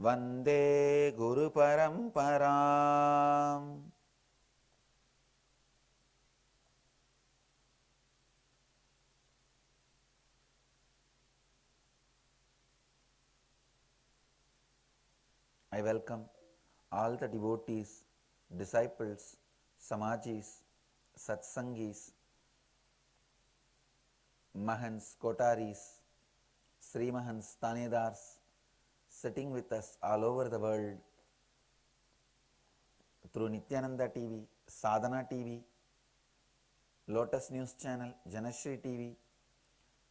Vande गुरुपरंपराम्। I welcome all the devotees, disciples, samajis, satsangis, mahans, kotaris, Sri Mahans, Tanedars sitting with us all over the world through Nityananda TV, Sadhana TV, Lotus News Channel, Janashri TV,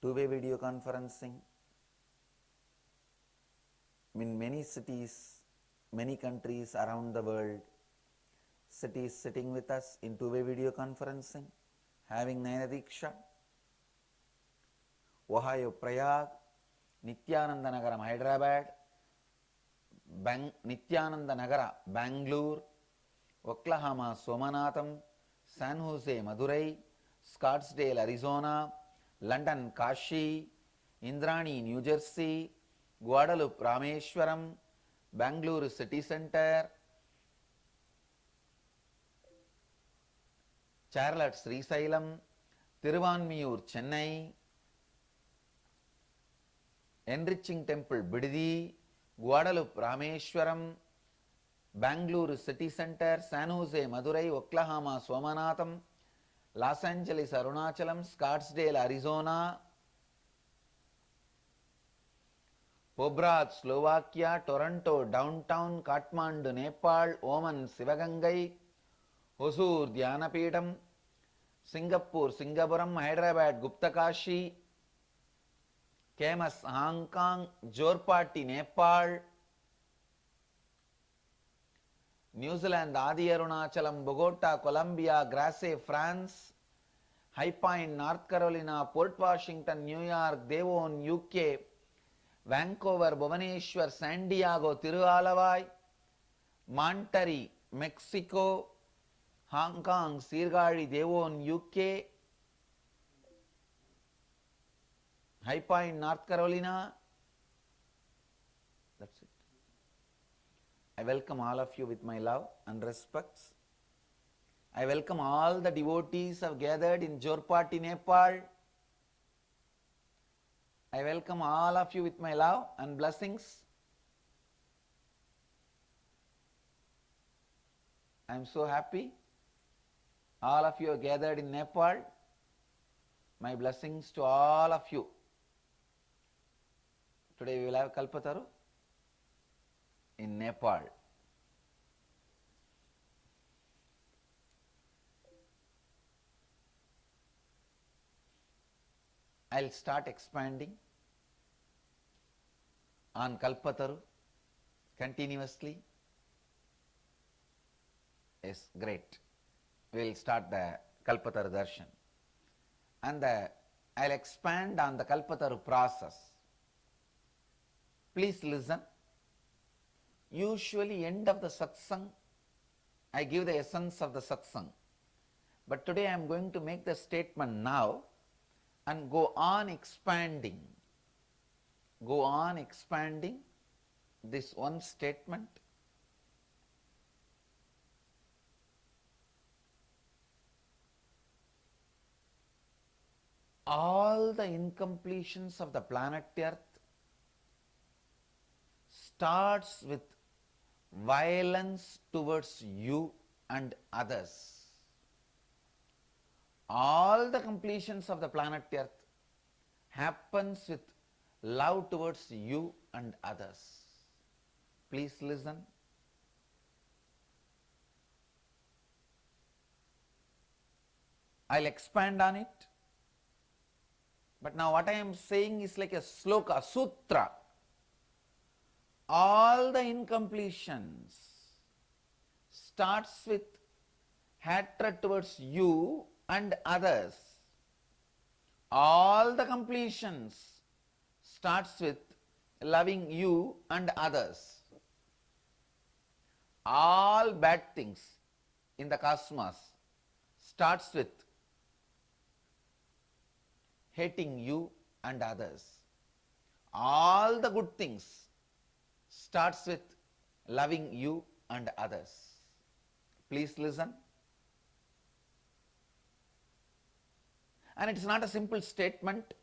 two-way video conferencing in many cities, many countries around the world. Cities sitting with us in two-way video conferencing, having Nayanadiksha, Ohio, Prayag, Nityananda Nagaram, Hyderabad, Nityananda Nagara, Bangalore, Oklahoma, Somanatham, San Jose, Madurai, Scottsdale, Arizona, London, Kashi, Indrani, New Jersey, Guadalupe, Rameshwaram, Bangalore City Center, Charlotte, Srisailam, Tiruvanmiyur, Chennai, Enriching Temple, Bididi, Guadalupe, Rameshwaram, Bangalore City Center, San Jose, Madurai, Oklahoma, Somanatham, Los Angeles, Arunachalam, Scottsdale, Arizona, Pobrad, Slovakia, Toronto, Downtown, Kathmandu, Nepal, Oman, Sivagangai, Hosur, Dhyanapetham, Singapore, Singapuram, Hyderabad, Guptakashi, Kemas, Hong Kong, Jorpati, Nepal, New Zealand, Adi Arunachalam, Bogota, Colombia, Grasse, France, High Point, North Carolina, Port Washington, New York, Devon, UK, Vancouver, Bhubaneswar, San Diego, Tiruvalavai, Monterrey, Mexico, Hong Kong, Sirgadi, Devon, UK, High Point, North Carolina. That's it. I welcome all of you with my love and respects. I welcome all the devotees who have gathered in Jorpati, Nepal. I welcome all of you with my love and blessings. I am so happy. All of you are gathered in Nepal. My blessings to all of you. Today we will have Kalpataru in Nepal. I will start expanding on Kalpataru continuously. Yes, great. We will start the Kalpataru Darshan. And I will expand on the Kalpataru process. Please listen. Usually end of the satsang, I give the essence of the satsang. But today I am going to make the statement now and go on expanding. Go on expanding this one statement. All the incompletions of the planet Earth starts with violence towards you and others. All the completions of the planet Earth happens with love towards you and others. Please listen. I'll expand on it. But now what I am saying is like a sloka, sutra. All the incompletions starts with hatred towards you and others. All the completions starts with loving you and others. All bad things in the cosmos starts with hating you and others. All the good things starts with loving you and others. Please listen. And it is not a simple statement.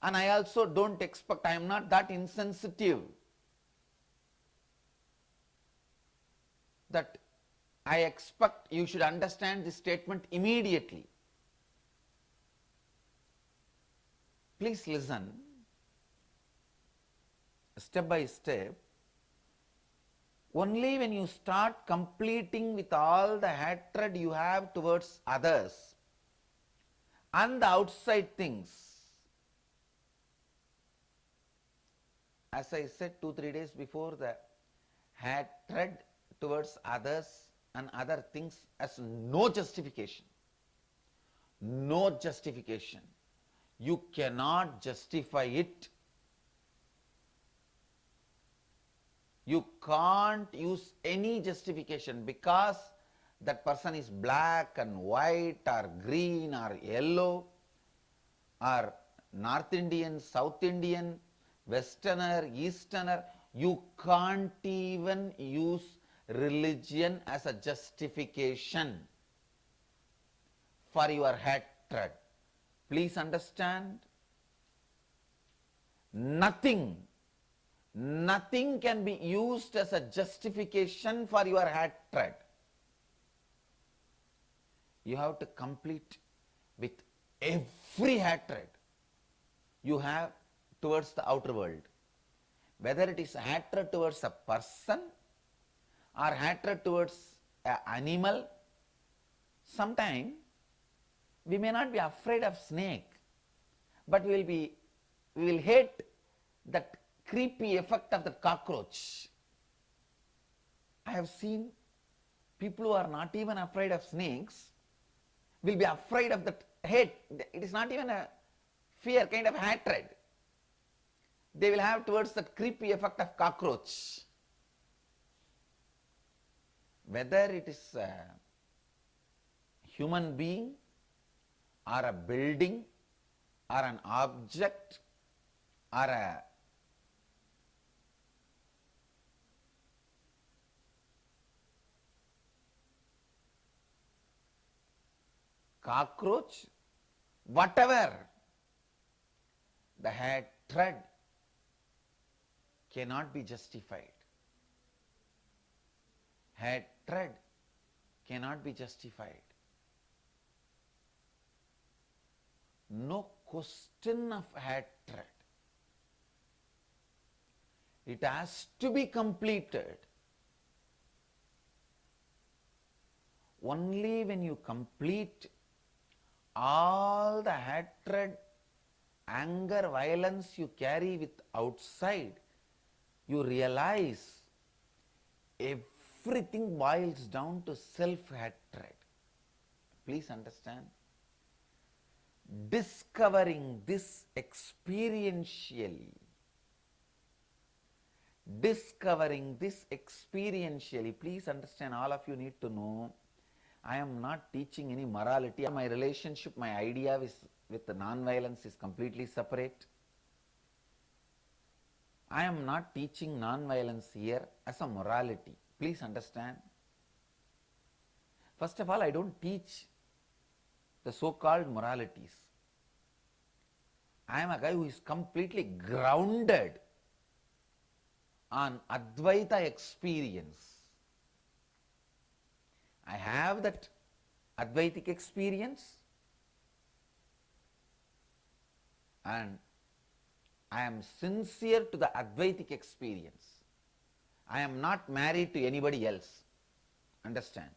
And I also don't expect, I am not that insensitive that I expect you should understand this statement immediately. Please listen step by step. Only when you start completing with all the hatred you have towards others and the outside things, as I said 2-3 days before, the hatred towards others and other things has no justification. No justification. You cannot justify it. You can't use any justification because that person is black and white or green or yellow or North Indian, South Indian, Westerner, Easterner. You can't even use religion as a justification for your hatred. Please understand, nothing can be used as a justification for your hatred. You have to complete with every hatred you have towards the outer world. Whether it is hatred towards a person or hatred towards an animal. Sometimes we may not be afraid of snake, but we will hate that creepy effect of the cockroach. I have seen people who are not even afraid of snakes will be afraid of that hate. It is not even a fear, kind of hatred they will have towards that creepy effect of cockroach. Whether it is a human being or a building or an object or a cockroach, whatever, the hatred cannot be justified. Hatred cannot be justified. No question of hatred. It has to be completed. Only when you complete all the hatred, anger, violence you carry with outside, you realize everything boils down to self-hatred. Please understand. Discovering this experientially, please understand, all of you need to know, I am not teaching any morality. My relationship, my idea with the non-violence is completely separate. I am not teaching non-violence here as a morality. Please understand. First of all, I don't teach the so-called moralities. I am a guy who is completely grounded on Advaita experience. I have that Advaitic experience and I am sincere to the Advaitic experience. I am not married to anybody else. Understand?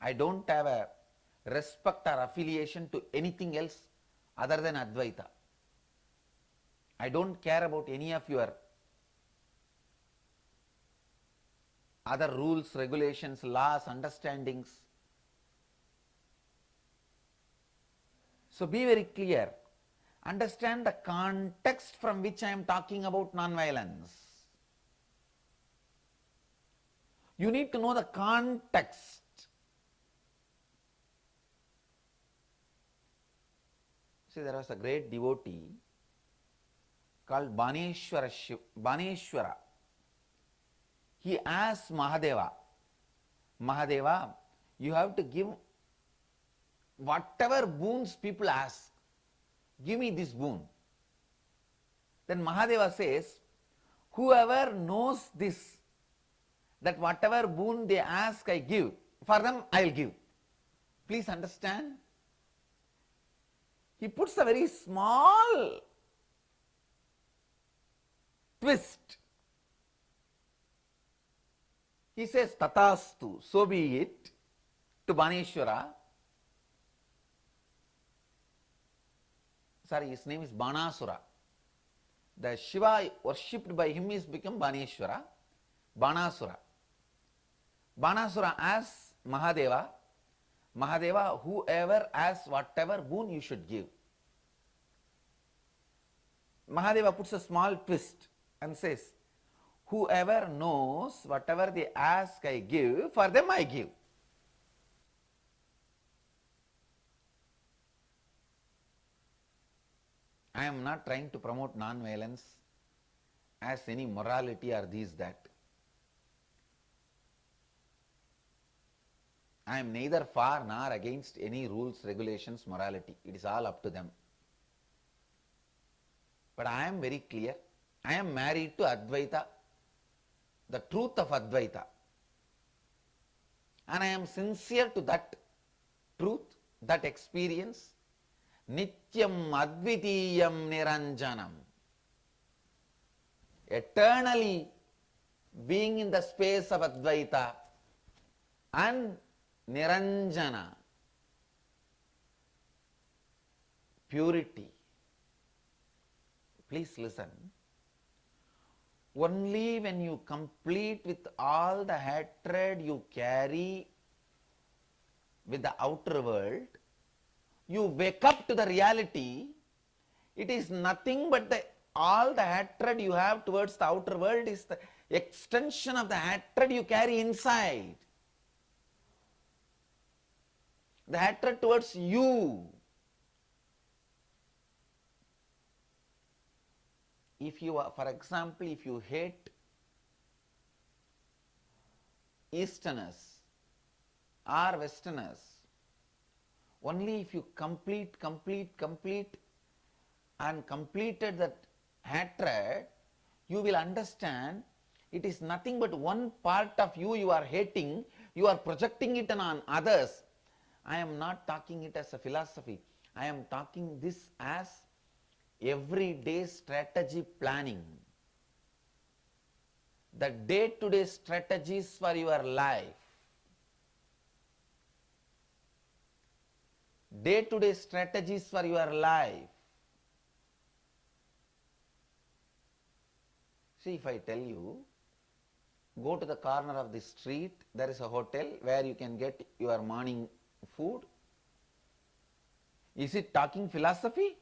I don't have a respect or affiliation to anything else other than Advaita. I don't care about any of your other rules, regulations, laws, understandings. So be very clear. Understand the context from which I am talking about non-violence. You need to know the context. See, there was a great devotee called Baneshwara. He asked Mahadeva, Mahadeva, you have to give whatever boons people ask. Give me this boon. Then Mahadeva says, whoever knows this, that whatever boon they ask I give, for them I will give. Please understand. He puts a very small twist. He says, Tatastu, so be it, to Baneshwara. Sorry, his name is Banasura. The Shiva worshipped by him is become Baneshwara, Banasura. Banasura asks Mahadeva, Mahadeva, whoever asks whatever boon you should give. Mahadeva puts a small twist and says, whoever knows whatever they ask I give, for them I give. I am not trying to promote non-violence as any morality or this, that. I am neither for nor against any rules, regulations, morality. It is all up to them. But I am very clear. I am married to Advaita, the truth of Advaita. And I am sincere to that truth, that experience. Nityam Advitiyam Niranjanam. Eternally being in the space of Advaita and Niranjana, purity. Please listen. Only when you complete with all the hatred you carry with the outer world, you wake up to the reality. It is nothing but all the hatred you have towards the outer world is the extension of the hatred you carry inside. The hatred towards you. If you are, for example, if you hate Easterners or Westerners, only if you complete and completed that hatred, you will understand it is nothing but one part of you you are hating, you are projecting it on others. I am not talking it as a philosophy. I am talking this as everyday strategy planning. The day-to-day strategies for your life. Day-to-day strategies for your life. See, if I tell you, go to the corner of the street, there is a hotel where you can get your morning food. Is it talking philosophy?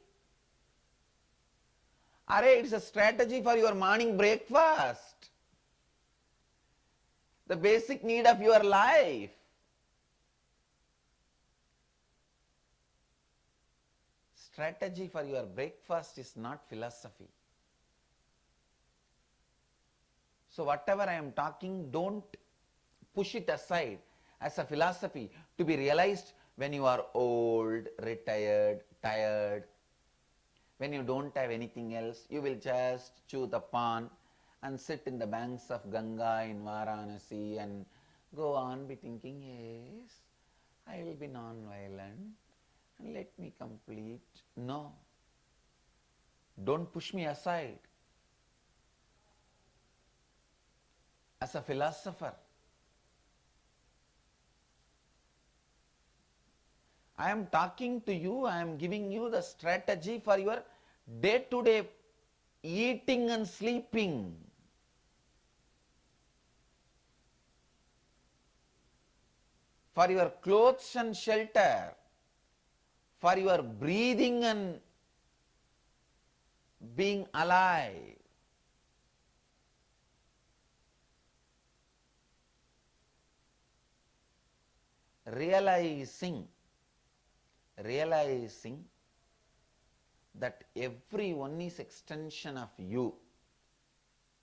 Array, it's a strategy for your morning breakfast. The basic need of your life. Strategy for your breakfast is not philosophy. So whatever I am talking, don't push it aside as a philosophy to be realized when you are old, retired, tired. When you don't have anything else, you will just chew the pan and sit in the banks of Ganga in Varanasi and go on be thinking, yes, I will be non-violent and let me complete. No. Don't push me aside. As a philosopher, I am talking to you, I am giving you the strategy for your day-to-day eating and sleeping. For your clothes and shelter. For your breathing and being alive. Realizing that everyone is extension of you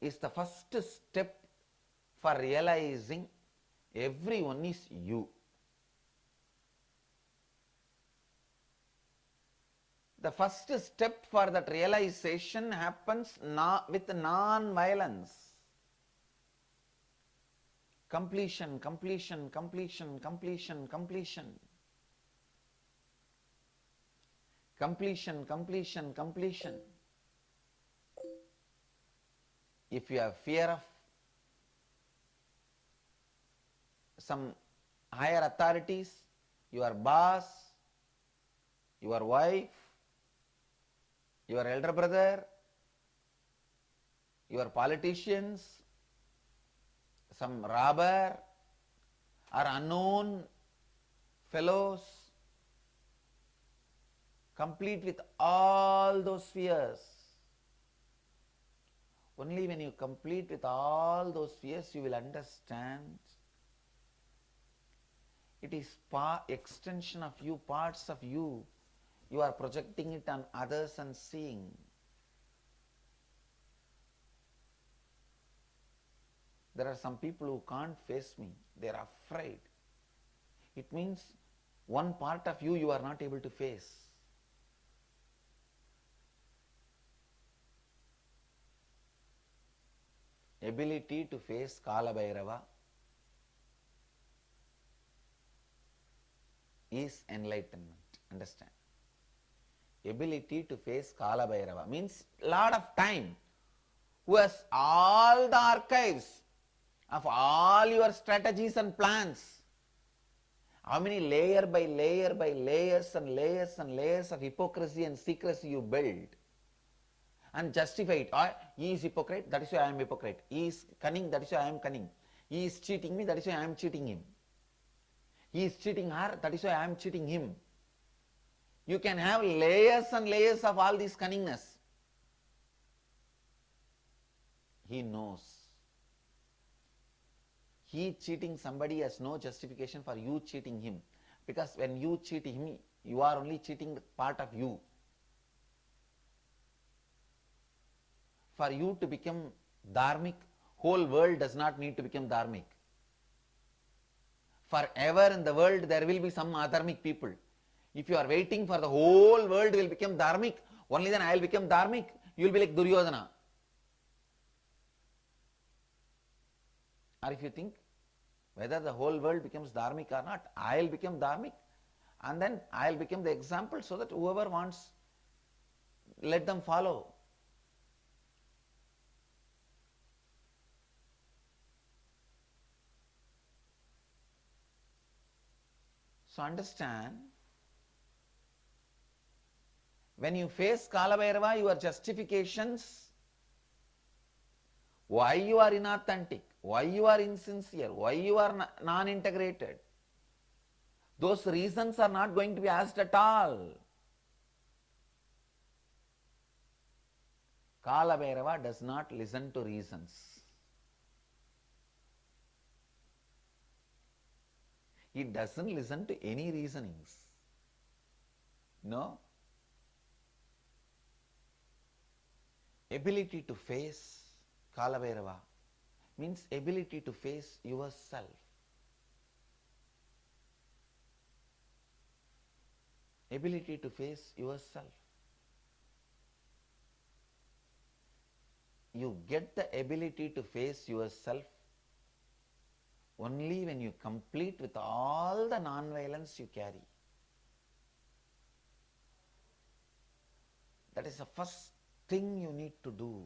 is the first step for realizing everyone is you. The first step for that realization happens with non-violence. Completion, completion, completion, completion, completion. Completion, completion, completion. If you have fear of some higher authorities, your boss, your wife, your elder brother, your politicians, some robber or unknown fellows, complete with all those fears. Only when you complete with all those fears, you will understand it is extension of you, parts of you. You are projecting it on others and seeing. There are some people who can't face me. They are afraid. It means one part of you are not able to face. Ability to face Kala Bhairava is enlightenment. Understand? Ability to face Kala Bhairava means lot of time, who has all the archives of all your strategies and plans. How many layer by layer by layers and layers and layers of hypocrisy and secrecy you build and justify it. He is hypocrite, that is why I am hypocrite. He is cunning, that is why I am cunning. He is cheating me, that is why I am cheating him. He is cheating her, that is why I am cheating him. You can have layers and layers of all this cunningness. He knows. He cheating somebody has no justification for you cheating him. Because when you cheat him, you are only cheating part of you. For you to become dharmic, whole world does not need to become dharmic. Forever in the world there will be some adharmic people. If you are waiting for the whole world will become dharmic, only then I will become dharmic, you will be like Duryodhana. Or if you think whether the whole world becomes dharmic or not, I will become dharmic and then I will become the example so that whoever wants, let them follow. So understand, when you face Kala Bhairava, your justifications, why you are inauthentic, why you are insincere, why you are non-integrated, those reasons are not going to be asked at all. Kala Bhairava does not listen to reasons. He doesn't listen to any reasonings. No. Ability to face Kala Bhairava means ability to face yourself. Ability to face yourself. You get the ability to face yourself only when you complete with all the non-violence you carry. That is the first thing you need to do.